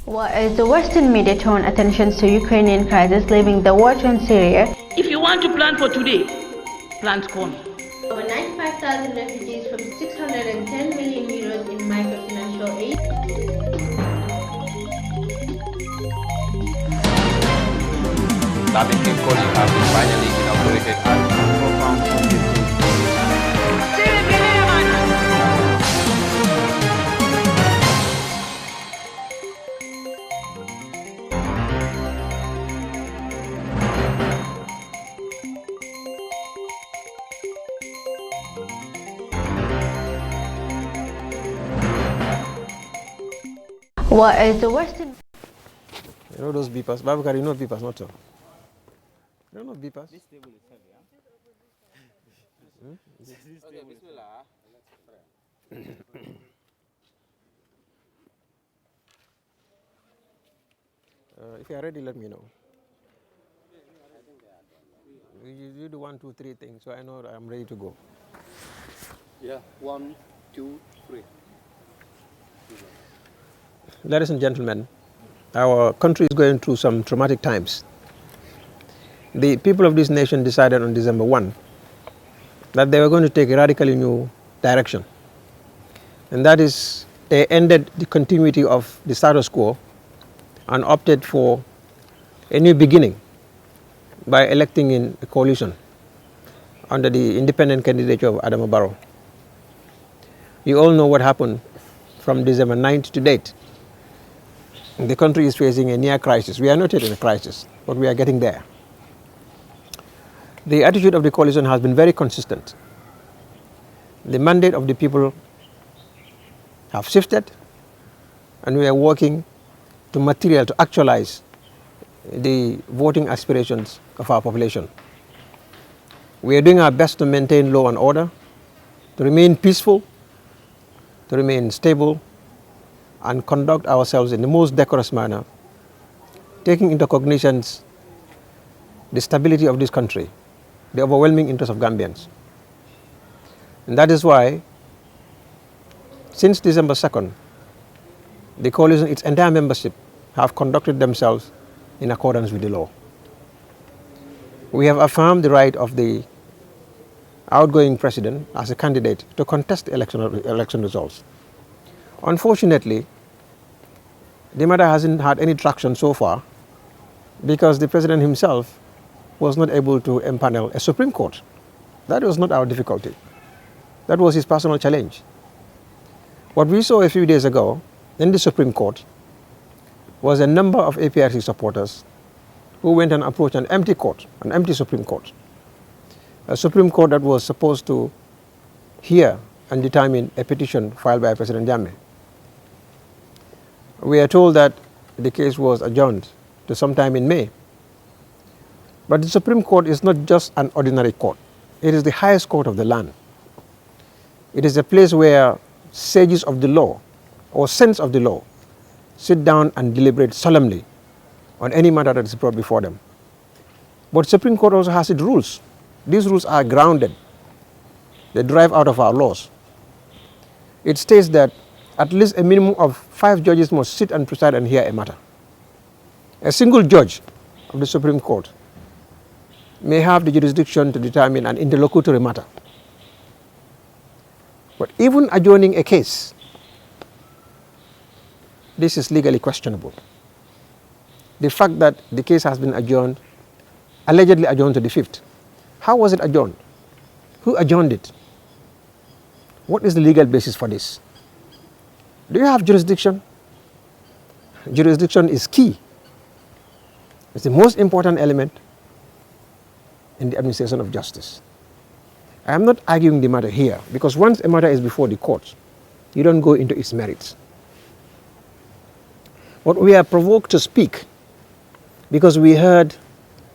Well, as the Western media turn attention to Ukrainian crisis, leaving the war-torn Syria. If you want to plan for today, plan tomorrow. Over 95,000 refugees from 610 million euros in microfinancial aid. Barbecue College have been finally inaugurated as a profound community. What is the Western? You know those beepers? Babakar, you know beepers, not so. You don't know beepers? This table is heavy, huh? Okay, bismillah. If you are ready, let me know. You do 1, 2, 3 things, so I know I'm ready to go. Yeah, 1, 2, 3. Ladies and gentlemen, our country is going through some traumatic times. The people of this nation decided on December 1 that they were going to take a radically new direction. And that is, they ended the continuity of the status quo and opted for a new beginning by electing in a coalition under the independent candidature of Adama Barrow. You all know what happened from December 9th to date. The country is facing a near crisis. We are not yet in a crisis, but we are getting there. The attitude of the coalition has been very consistent. The mandate of the people have shifted, and we are working to actualize the voting aspirations of our population. We are doing our best to maintain law and order, to remain peaceful, to remain stable, and conduct ourselves in the most decorous manner, taking into cognizance the stability of this country, the overwhelming interest of Gambians. And that is why, since December 2nd, the coalition, its entire membership, have conducted themselves in accordance with the law. We have affirmed the right of the outgoing president as a candidate to contest election results. Unfortunately, the matter hasn't had any traction so far because the president himself was not able to empanel a Supreme Court. That was not our difficulty. That was his personal challenge. What we saw a few days ago in the Supreme Court was a number of APRC supporters who went and approached an empty court, an empty Supreme Court. A Supreme Court that was supposed to hear and determine a petition filed by President Jammeh. We are told that the case was adjourned to sometime in May. But the Supreme Court is not just an ordinary court. It is the highest court of the land. It is a place where sages of the law or saints of the law sit down and deliberate solemnly on any matter that is brought before them. But the Supreme Court also has its rules. These rules are grounded. They derive out of our laws. It states that at least a minimum of 5 judges must sit and preside and hear a matter. A single judge of the Supreme Court may have the jurisdiction to determine an interlocutory matter. But even adjourning a case, this is legally questionable. The fact that the case has been adjourned, allegedly adjourned to the 5th, how was it adjourned? Who adjourned it? What is the legal basis for this? Do you have jurisdiction? Jurisdiction is key. It's the most important element in the administration of justice. I am not arguing the matter here because once a matter is before the courts, you don't go into its merits. But we are provoked to speak because we heard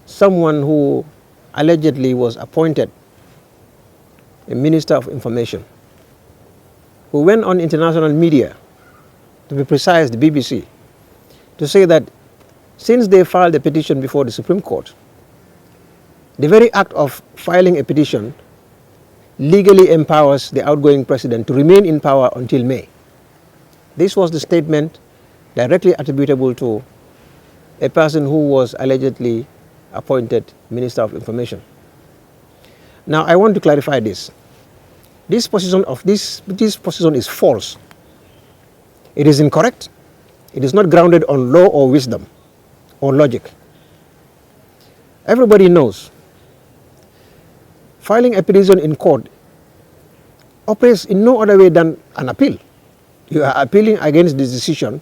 someone who allegedly was appointed a Minister of Information, who went on international media, to be precise, the BBC, to say that since they filed a petition before the Supreme Court, the very act of filing a petition legally empowers the outgoing president to remain in power until May. This was the statement directly attributable to a person who was allegedly appointed Minister of Information. Now, I want to clarify this. This position is false. It is incorrect. It is not grounded on law or wisdom or logic. Everybody knows filing a petition in court operates in no other way than an appeal. You are appealing against the decision,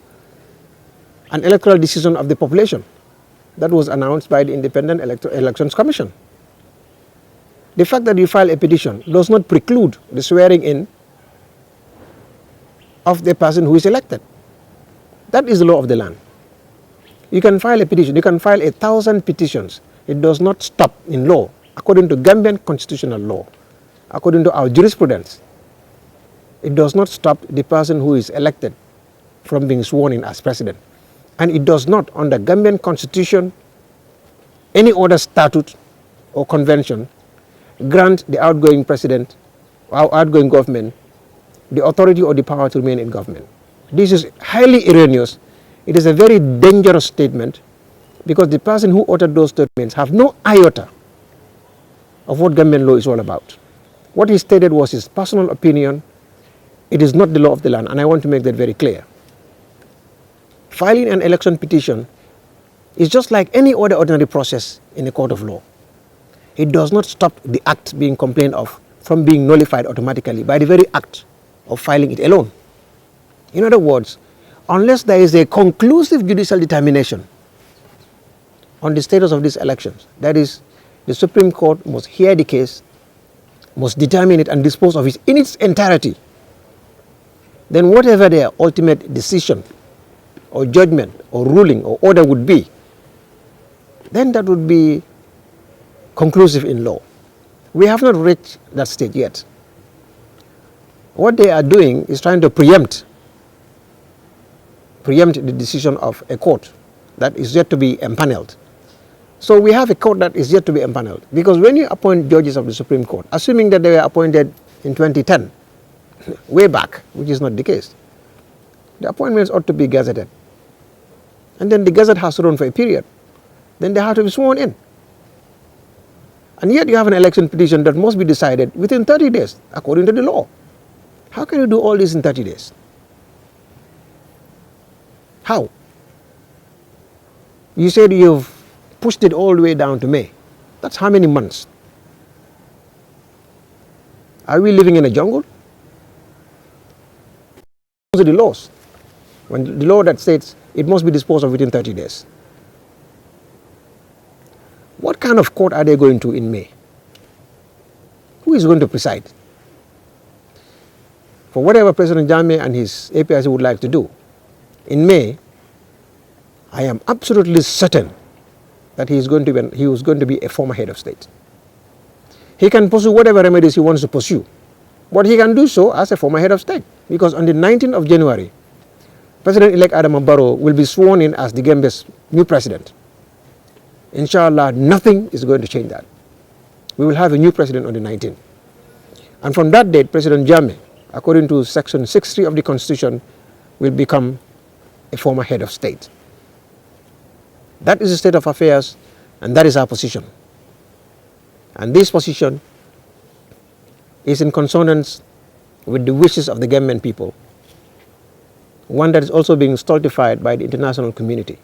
an electoral decision of the population that was announced by the Independent Elections Commission. The fact that you file a petition does not preclude the swearing in of the person who is elected. That is the law of the land. You can file a petition, you can file 1,000 petitions. It does not stop in law, according to Gambian constitutional law, according to our jurisprudence. It does not stop the person who is elected from being sworn in as president. And it does not, under Gambian constitution, any other statute or convention, grant the outgoing president or outgoing government the authority or the power to remain in government. This is highly erroneous. It is a very dangerous statement because the person who uttered those statements have no iota of what Gambian law is all about. What he stated was his personal opinion. It is not the law of the land, and I want to make that very clear. Filing an election petition is just like any other ordinary process in a court of law. It does not stop the act being complained of from being nullified automatically by the very act of filing it alone. In other words, unless there is a conclusive judicial determination on the status of these elections, that is, the Supreme Court must hear the case, must determine it and dispose of it in its entirety, then whatever their ultimate decision or judgment or ruling or order would be, then that would be conclusive in law. We have not reached that stage yet. What they are doing is trying to preempt the decision of a court that is yet to be empaneled. So we have a court that is yet to be empaneled, because when you appoint judges of the Supreme Court, assuming that they were appointed in 2010, way back, which is not the case, the appointments ought to be gazetted. And then the gazette has to run for a period. Then they have to be sworn in. And yet you have an election petition that must be decided within 30 days, according to the law. How can you do all this in 30 days? How? You said you've pushed it all the way down to May. That's how many months? Are we living in a jungle? Those are the laws. When the law that states it must be disposed of within 30 days. What kind of court are they going to in May? Who is going to preside? For whatever President Jammeh and his APRC would like to do, in May, I am absolutely certain that he was going to be a former head of state. He can pursue whatever remedies he wants to pursue, but he can do so as a former head of state, because on the 19th of January, President-elect Adama Barrow will be sworn in as the Gambia's new president. Inshallah, nothing is going to change that. We will have a new president on the 19th. And from that date, President Jammeh, according to Section 63 of the Constitution, will become a former head of state. That is the state of affairs, and that is our position. And this position is in consonance with the wishes of the Gambian people, one that is also being stultified by the international community,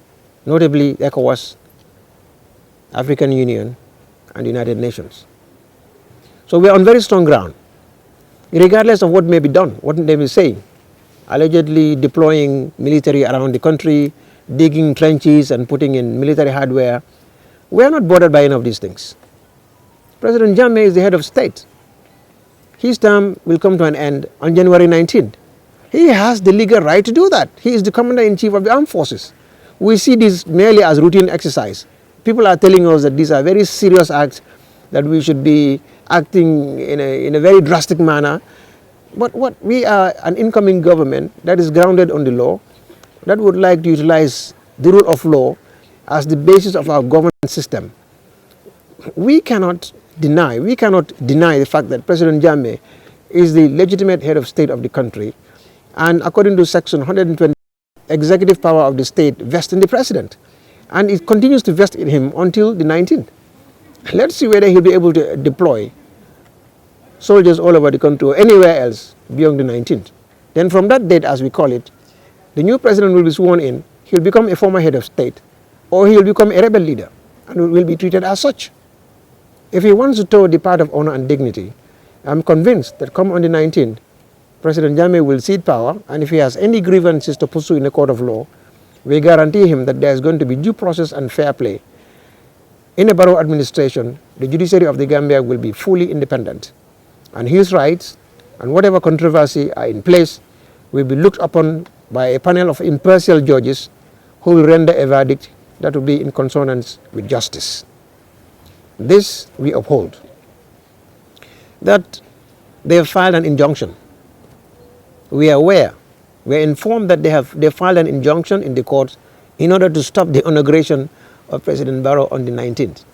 notably ECOWAS, African Union, and the United Nations. So we are on very strong ground, regardless of what may be done, what they may say, allegedly deploying military around the country, digging trenches and putting in military hardware. We are not bothered by any of these things. President Jammeh is the head of state. His term will come to an end on January 19th. He has the legal right to do that. He is the commander-in-chief of the armed forces. We see this merely as routine exercise. People are telling us that these are very serious acts, that we should be acting in a very drastic manner. But we are an incoming government that is grounded on the law, that would like to utilize the rule of law as the basis of our governance system. We cannot deny the fact that President Jammeh is the legitimate head of state of the country, and according to Section 120 executive power of the state vests in the president. And it continues to vest in him until the 19th. Let's see whether he'll be able to deploy soldiers all over the country or anywhere else beyond the 19th. Then from that date, as we call it, the new president will be sworn in. He'll become a former head of state, or he'll become a rebel leader and will be treated as such. If he wants to toe the path of honor and dignity, I'm convinced that come on the 19th, President Jammeh will cede power, and if he has any grievances to pursue in the court of law, we guarantee him that there's going to be due process and fair play. In a Barrow administration, the judiciary of the Gambia will be fully independent, and his rights and whatever controversy are in place will be looked upon by a panel of impartial judges who will render a verdict that will be in consonance with justice. This we uphold. That they have filed an injunction. We are aware. We are informed that they filed an injunction in the court in order to stop the inauguration of President Barrow on the 19th.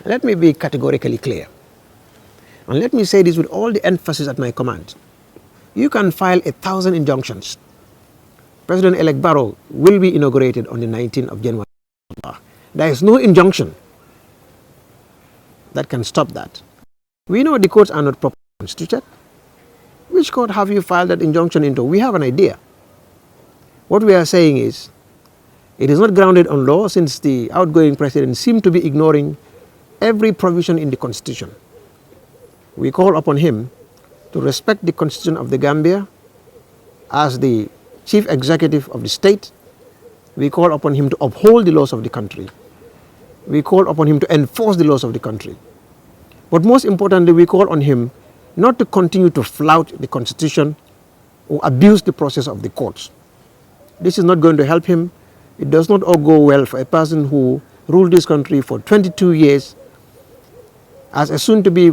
Let me be categorically clear. And let me say this with all the emphasis at my command. You can file 1,000 injunctions. President-elect Barrow will be inaugurated on the 19th of January. There is no injunction that can stop that. We know the courts are not properly constituted. Which court have you filed that injunction into? We have an idea. What we are saying is, it is not grounded on law, since the outgoing president seemed to be ignoring every provision in the Constitution. We call upon him to respect the Constitution of the Gambia as the chief executive of the state. We call upon him to uphold the laws of the country. We call upon him to enforce the laws of the country. But most importantly, we call on him not to continue to flout the Constitution or abuse the process of the courts. This is not going to help him. It does not all go well for a person who ruled this country for 22 years as a soon-to-be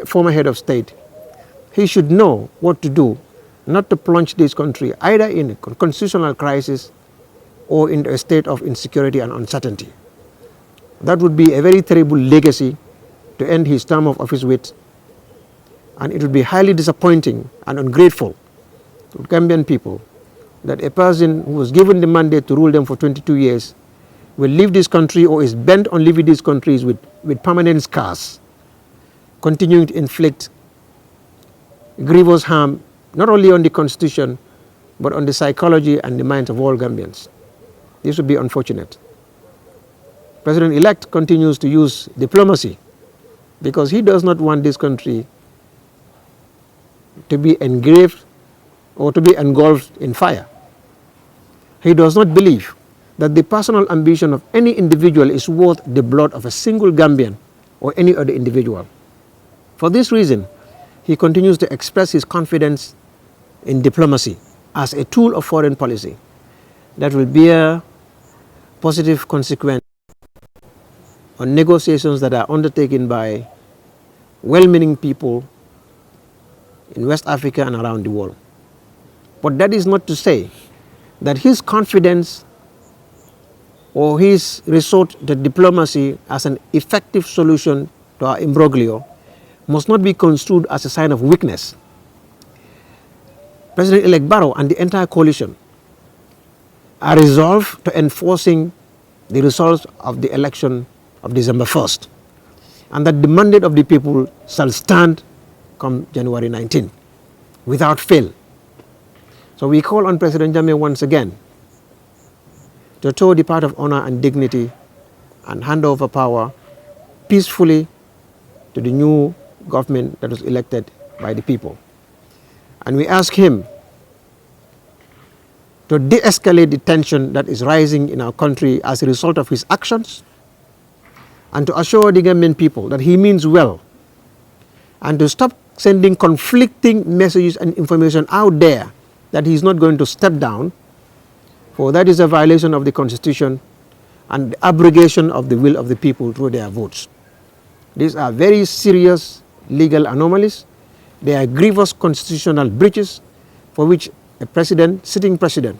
former head of state. He should know what to do, not to plunge this country either in a constitutional crisis or in a state of insecurity and uncertainty. That would be a very terrible legacy to end his term of office with, and it would be highly disappointing and ungrateful to Gambian people that a person who was given the mandate to rule them for 22 years will leave this country or is bent on leaving these countries with permanent scars, continuing to inflict grievous harm not only on the Constitution but on the psychology and the minds of all Gambians. This would be unfortunate. President-elect continues to use diplomacy because he does not want this country to be engraved or to be engulfed in fire. He does not believe that the personal ambition of any individual is worth the blood of a single Gambian or any other individual. For this reason, he continues to express his confidence in diplomacy as a tool of foreign policy that will bear positive consequences on negotiations that are undertaken by well-meaning people in West Africa and around the world. But that is not to say that his confidence or his resort to diplomacy as an effective solution to our imbroglio must not be construed as a sign of weakness. President-elect Barrow and the entire coalition are resolved to enforcing the results of the election of December 1st, and that the mandate of the people shall stand come January 19 without fail. So we call on President Jammeh once again to toe the path of honor and dignity and hand over power peacefully to the new government that was elected by the people. And we ask him to de-escalate the tension that is rising in our country as a result of his actions, and to assure the Gambian people that he means well, and to stop sending conflicting messages and information out there that he is not going to step down, for that is a violation of the Constitution and the abrogation of the will of the people through their votes. These are very serious legal anomalies. They are grievous constitutional breaches for which a president, sitting president,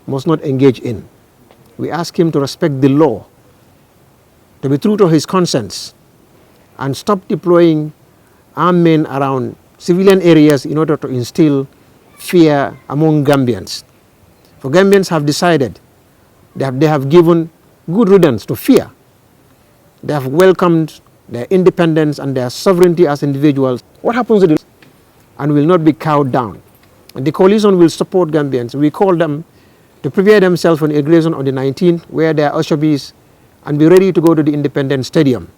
must not engage in. We ask him to respect the law, to be true to his conscience, and stop deploying armed men around civilian areas in order to instill fear among Gambians. For Gambians have decided, they have given good riddance to fear. They have welcomed their independence and their sovereignty as individuals. What happens to this? And will not be cowed down. And the coalition will support Gambians. We call them to prepare themselves for the inauguration on the 19th, where they are Ushabees, and be ready to go to the Independence Stadium.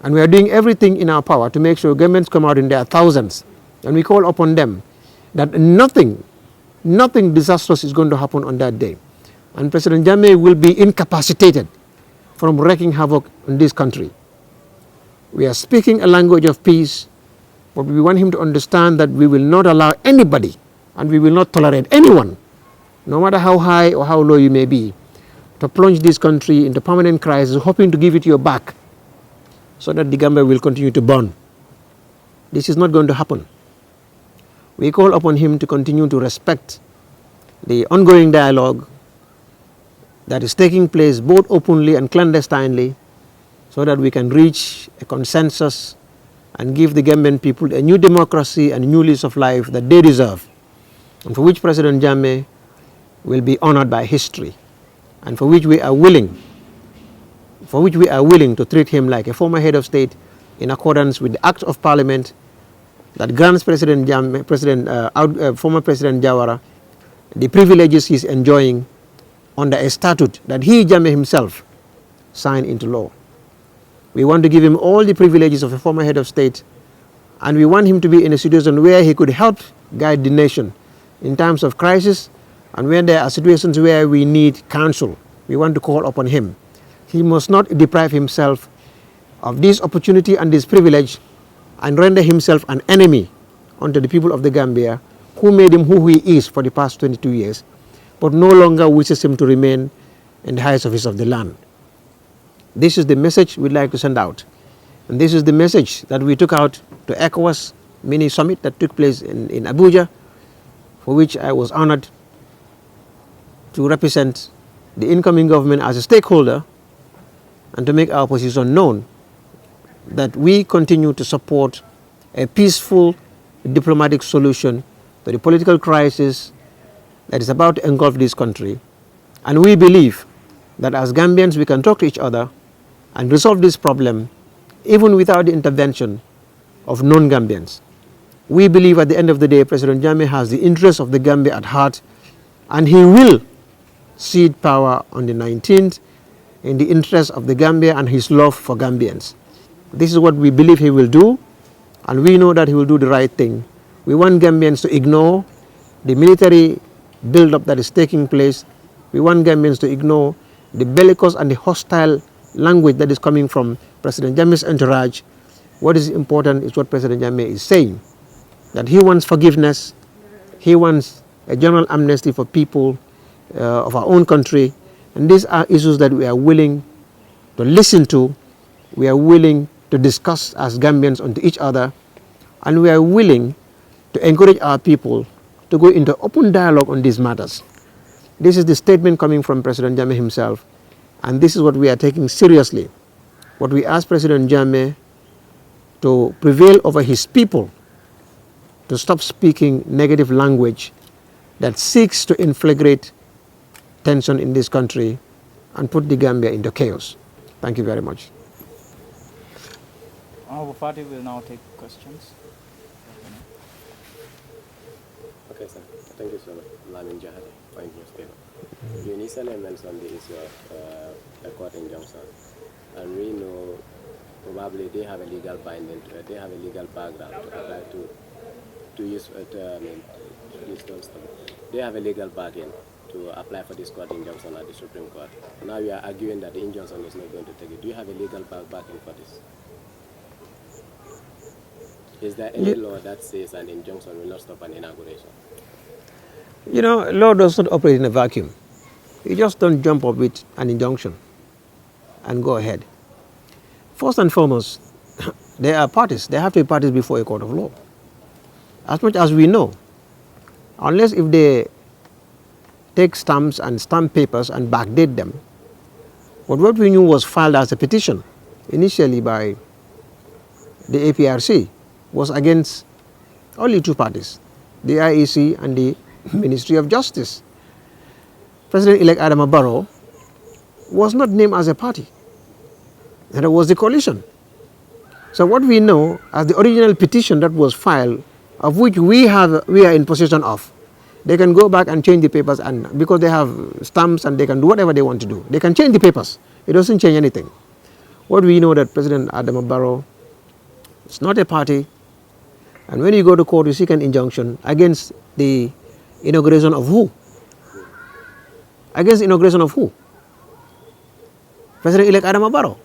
And we are doing everything in our power to make sure Gambians come out in their thousands. And we call upon them that nothing disastrous is going to happen on that day. And President Jammeh will be incapacitated from wreaking havoc in this country. We are speaking a language of peace, but we want him to understand that we will not allow anybody, and we will not tolerate anyone, no matter how high or how low you may be, to plunge this country into permanent crisis, hoping to give it your back so that the Gambia will continue to burn. This is not going to happen. We call upon him to continue to respect the ongoing dialogue that is taking place both openly and clandestinely, so that we can reach a consensus and give the Gambian people a new democracy and a new lease of life that they deserve, and for which President Jammeh will be honored by history, and for which we are willing to treat him like a former head of state in accordance with the Act of Parliament that grants former President Jawara the privileges he is enjoying under a statute that he, Jammeh himself, signed into law. We want to give him all the privileges of a former head of state, and we want him to be in a situation where he could help guide the nation in times of crisis, and when there are situations where we need counsel, we want to call upon him. He must not deprive himself of this opportunity and this privilege and render himself an enemy unto the people of the Gambia, who made him who he is for the past 22 years, but no longer wishes him to remain in the highest office of the land. This is the message we'd like to send out. And this is the message that we took out to ECOWAS mini summit that took place in Abuja, for which I was honored to represent the incoming government as a stakeholder and to make our position known that we continue to support a peaceful diplomatic solution to the political crisis that is about to engulf this country. And we believe that as Gambians we can talk to each other and resolve this problem even without the intervention of non-Gambians. We believe at the end of the day President Jammeh has the interests of the Gambia at heart, and he will cede power on the 19th in the interest of the Gambia and his love for Gambians. This is what we believe he will do, and we know that he will do the right thing. We want Gambians to ignore the military build-up that is taking place. We want Gambians to ignore the bellicose and the hostile language that is coming from President Jammeh's entourage. What is important is what President Jammeh is saying, that he wants forgiveness, he wants a general amnesty for people of our own country, and these are issues that we are willing to listen to, we are willing to discuss as Gambians unto each other, and we are willing to encourage our people to go into open dialogue on these matters. This is the statement coming from President Jammeh himself, and this is what we are taking seriously. What we ask President Jammeh to prevail over his people, to stop speaking negative language that seeks to inflagrate tension in this country and put the Gambia into chaos. Thank you very much. Honorable Fati will now take questions. Okay, sir. Thank you so much. Lamin Jahari, Point News Paper. You initially mentioned the issue of the court injunction, and we know probably they have a legal binding, they have a legal background to apply to use they have a legal bargain to apply for this court injunction at the Supreme Court. Now we are arguing that the injunction is not going to take it. Do you have a legal backing for this? Is there any law that says an injunction will not stop an inauguration? You know, law does not operate in a vacuum. You just don't jump up with an injunction and go ahead. First and foremost, there are parties. There have to be parties before a court of law. As much as we know, unless if they take stamps and stamp papers and backdate them, but what we knew was filed as a petition initially by the APRC was against only two parties, the IEC and the Ministry of Justice. President-elect Adama Barrow was not named as a party, and it was the coalition. So what we know as the original petition that was filed, of which we are in possession of, they can go back and change the papers, and because they have stamps and they can do whatever they want to do. They can change the papers. It doesn't change anything. What we know that President Adama Barrow is not a party, and when you go to court, you seek an injunction against the inauguration of who? Against the inauguration of who? President-elect Adama Barrow.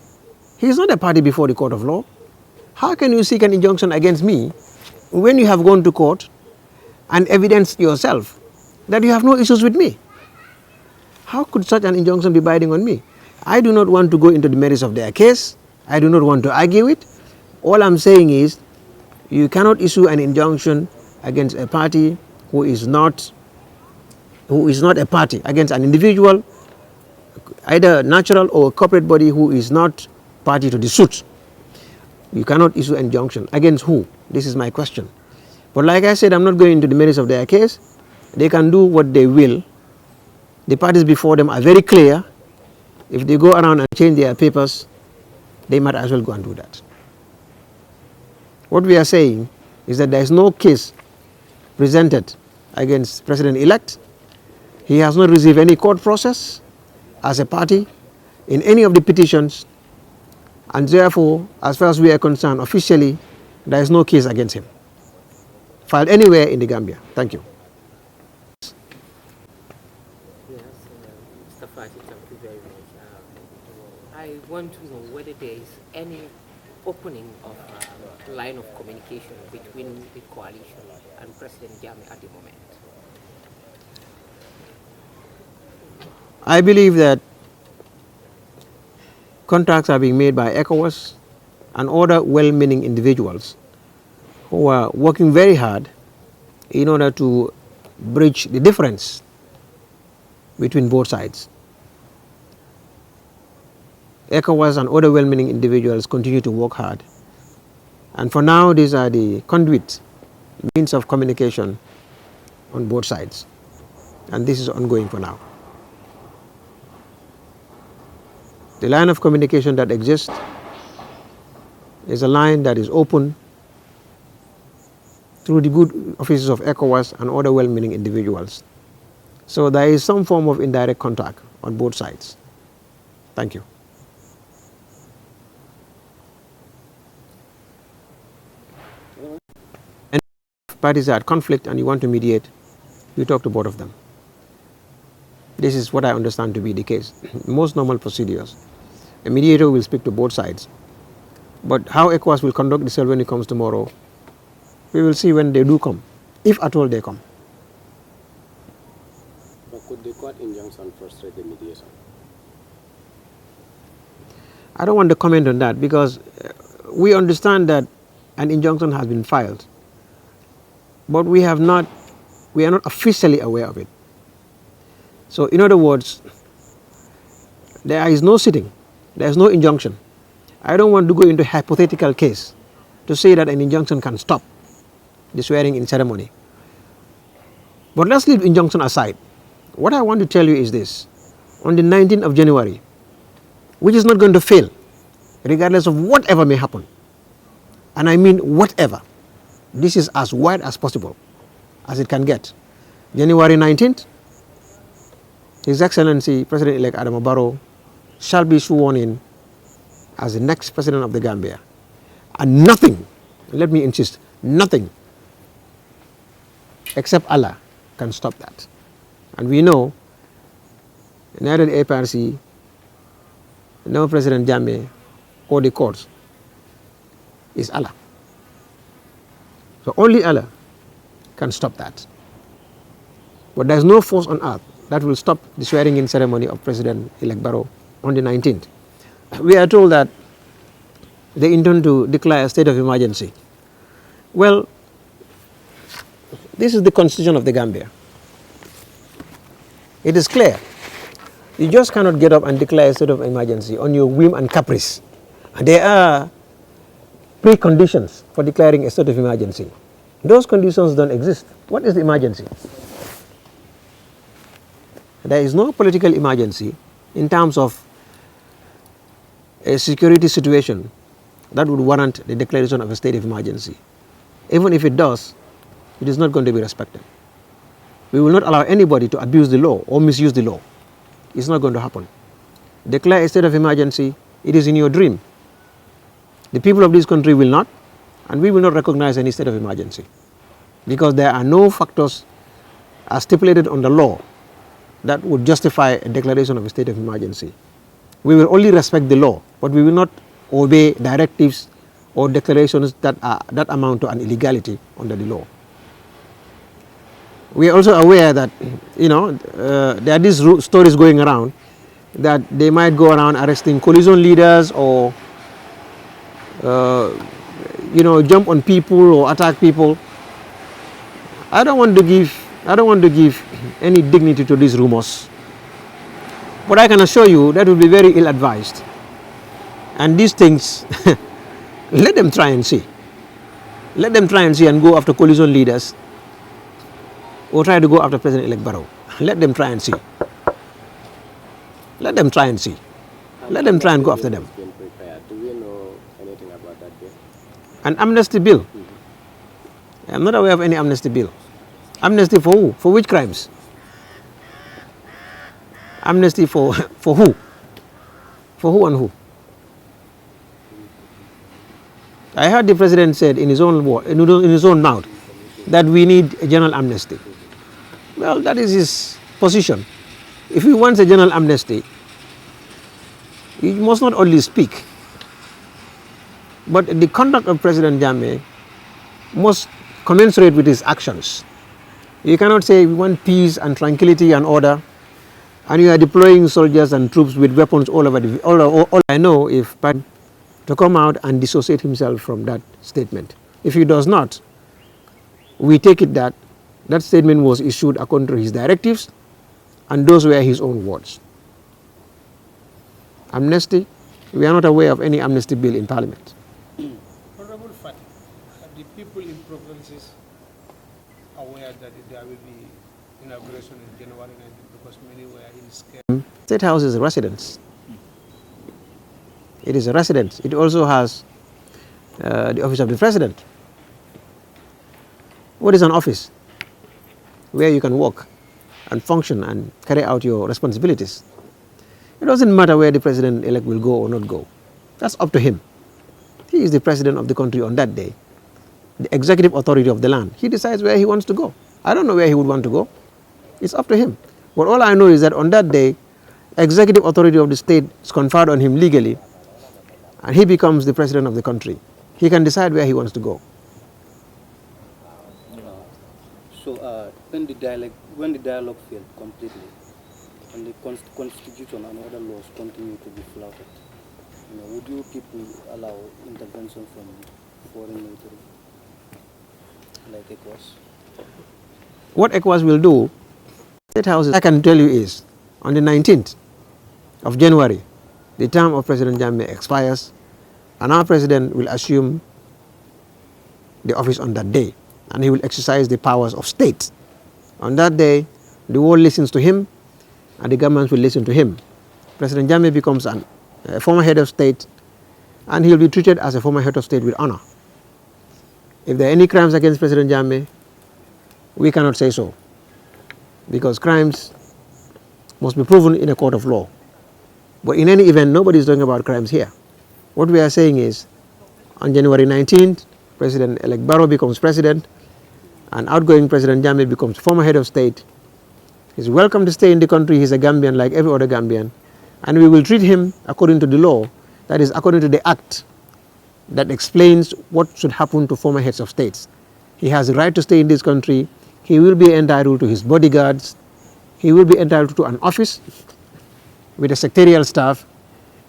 He is not a party before the court of law. How can you seek an injunction against me when you have gone to court and evidenced yourself that you have no issues with me? How could such an injunction be binding on me? I do not want to go into the merits of their case. I do not want to argue it. All I'm saying is you cannot issue an injunction against a party who is not a party, against an individual, either natural or corporate body who is not party to the suit. You cannot issue an injunction. Against who? This is my question. But like I said, I'm not going into the merits of their case. They can do what they will. The parties before them are very clear. If they go around and change their papers, they might as well go and do that. What we are saying is that there is no case presented against President-elect. He has not received any court process as a party in any of the petitions, and therefore, as far as we are concerned, officially, there is no case against him filed anywhere in the Gambia. Thank you. Yes, Mr. Fati, thank you very much. I want to know whether there is any opening of line of communication between the coalition and President Jammeh at the moment. I believe that contacts are being made by ECOWAS and other well-meaning individuals who are working very hard in order to bridge the difference between both sides. ECOWAS and other well-meaning individuals continue to work hard. And for now, these are the conduit means of communication on both sides. And this is ongoing for now. The line of communication that exists is a line that is open through the good offices of ECOWAS and other well-meaning individuals. So there is some form of indirect contact on both sides. Thank you. And if parties are at conflict and you want to mediate, you talk to both of them. This is what I understand to be the case. Most normal procedures. A mediator will speak to both sides. But how ECOWAS will conduct itself when it comes tomorrow, we will see when they do come, if at all they come. But could the court injunction frustrate the mediation? I don't want to comment on that because we understand that an injunction has been filed, but we are not officially aware of it. So in other words, there is no sitting, there is no injunction. I don't want to go into a hypothetical case to say that an injunction can stop the swearing in ceremony. But let's leave injunction aside. What I want to tell you is this. On the 19th of January, which is not going to fail, regardless of whatever may happen, and I mean whatever, this is as wide as possible, as it can get. January 19th, His Excellency President-elect Adama Barrow shall be sworn in as the next President of the Gambia. And nothing, let me insist, nothing except Allah can stop that. And we know neither the APRC, no President Jammeh, or the courts is Allah. So only Allah can stop that. But there is no force on earth that will stop the swearing-in ceremony of President-elect Barrow on the 19th. We are told that they intend to declare a state of emergency. Well, this is the constitution of the Gambia. It is clear. You just cannot get up and declare a state of emergency on your whim and caprice. And there are preconditions for declaring a state of emergency. Those conditions don't exist. What is the emergency? There is no political emergency in terms of a security situation that would warrant the declaration of a state of emergency. Even if it does, it is not going to be respected. We will not allow anybody to abuse the law or misuse the law. It's not going to happen. Declare a state of emergency, it is in your dream. The people of this country will not, and we will not recognize any state of emergency, because there are no factors as stipulated on the law that would justify a declaration of a state of emergency. We will only respect the law, but we will not obey directives or declarations that amount to an illegality under the law. We are also aware that, there are these stories going around that they might go around arresting coalition leaders or, jump on people or attack people. I don't want to give any dignity to these rumors. But I can assure you that will be very ill-advised. And these things, let them try and see. Let them try and see and go after coalition leaders or try to go after President-elect Barrow. Let them try and see. Let them try and see. Let them try and go after them. Do we know anything about that bill? An amnesty bill? I am not aware of any amnesty bill. Amnesty for who? For which crimes? Amnesty for who? For who and who? I heard the president said in his own mouth that we need a general amnesty. Well, that is his position. If he wants a general amnesty, he must not only speak, but the conduct of President Jammeh must commensurate with his actions. You cannot say we want peace and tranquility and order, and you are deploying soldiers and troops with weapons all over all I know if to come out and dissociate himself from that statement. If he does not, we take it that that statement was issued according to his directives, and those were his own words. Amnesty, we are not aware of any amnesty bill in Parliament. Honorable Fati, are the people in provinces aware that there will be inauguration in January 19th, because many were in scare? State House is a residence. It is a residence. It also has the office of the president. What is an office? Where you can work and function and carry out your responsibilities. It doesn't matter where the president-elect will go or not go. That's up to him. He is the president of the country on that day, the executive authority of the land. He decides where he wants to go. I don't know where he would want to go. It's up to him. But all I know is that on that day, executive authority of the state is conferred on him legally, and he becomes the president of the country. He can decide where he wants to go. So when the dialogue failed completely, and the constitution and other laws continue to be flouted, would you people allow intervention from foreign military, like ECOWAS? What ECOWAS will do, State House, I can tell you, is on the 19th of January, the term of President Jammeh expires, and our president will assume the office on that day, and he will exercise the powers of state. On that day, the world listens to him, and the government will listen to him. President Jammeh becomes a former head of state, and he will be treated as a former head of state with honor. If there are any crimes against President Jammeh, we cannot say so, because crimes must be proven in a court of law. But in any event, nobody is talking about crimes here. What we are saying is, on January 19th, President-elect Barrow becomes president, and outgoing President Jammeh becomes former head of state. He's welcome to stay in the country. He's a Gambian like every other Gambian. And we will treat him according to the law, that is according to the act that explains what should happen to former heads of states. He has the right to stay in this country. He will be entitled to his bodyguards. He will be entitled to an office with a secretarial staff.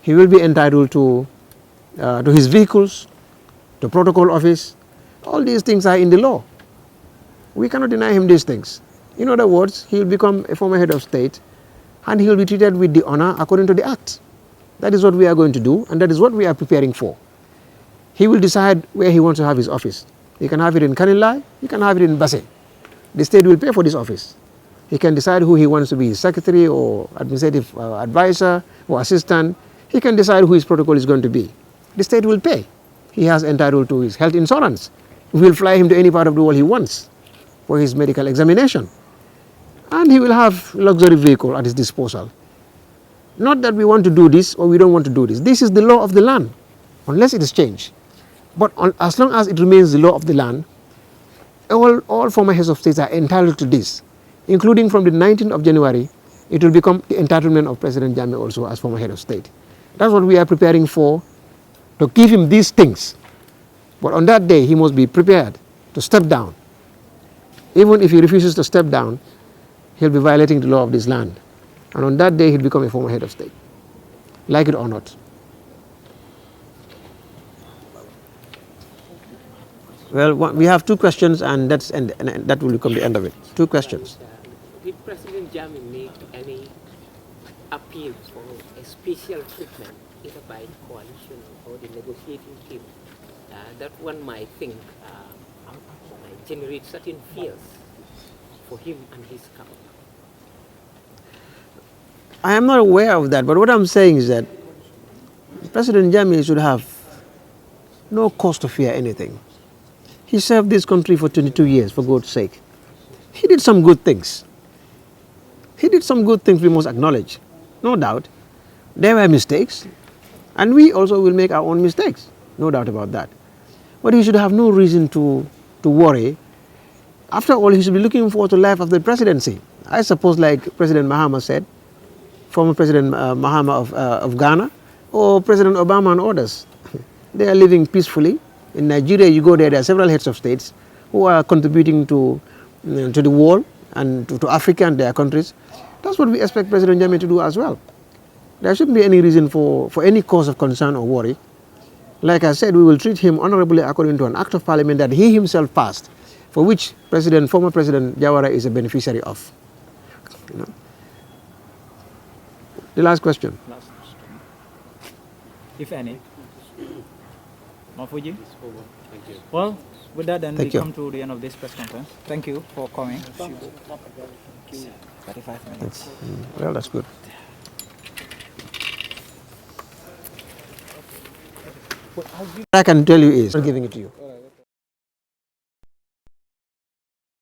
He will be entitled to his vehicles, to protocol office. All these things are in the law. We cannot deny him these things. In other words, he will become a former head of state, and he will be treated with the honor according to the act. That is what we are going to do, and that is what we are preparing for. He will decide where he wants to have his office. You can have it in Kanilai, you can have it in Basse. The state will pay for this office. He can decide who he wants to be his secretary or administrative advisor or assistant. He can decide who his protocol is going to be. The state will pay. He has entitled to his health insurance. We will fly him to any part of the world he wants for his medical examination. And he will have luxury vehicle at his disposal. Not that we want to do this or we don't want to do this. This is the law of the land, unless it is changed. But as long as it remains the law of the land, all former heads of states are entitled to this, including from the 19th of January, it will become the entitlement of President Jammeh also as former head of state. That's what we are preparing for, to give him these things. But on that day, he must be prepared to step down. Even if he refuses to step down, he'll be violating the law of this land. And on that day, he'll become a former head of state, like it or not. Well, we have two questions, and that will become the end of it. Two questions. Did President Jammeh make any appeal for a special treatment either by the coalition or the negotiating team that one might think might generate certain fears for him and his cabinet? I am not aware of that, but what I'm saying is that President Jammeh should have no cause to fear anything. He served this country for 22 years, for God's sake. He did some good things. He did some good things we must acknowledge, no doubt. There were mistakes, and we also will make our own mistakes, no doubt about that. But he should have no reason to worry. After all, he should be looking forward to life after the presidency. I suppose, like President Mahama said, former President Mahama of Ghana, or President Obama and others. They are living peacefully. In Nigeria, you go there are several heads of states who are contributing to the world and to Africa and their countries. That's what we expect President Jammeh to do as well. There shouldn't be any reason for any cause of concern or worry. Like I said, we will treat him honorably according to an act of parliament that he himself passed, for which former President Jawara is a beneficiary of. You know. The last question. Last question. If any. Mafuji? Thank you. Well, with that then Thank we you. come to the end of this press conference. Thank you for coming. 35 minutes. Well, that's good. What I can tell you is, I'm giving it to you.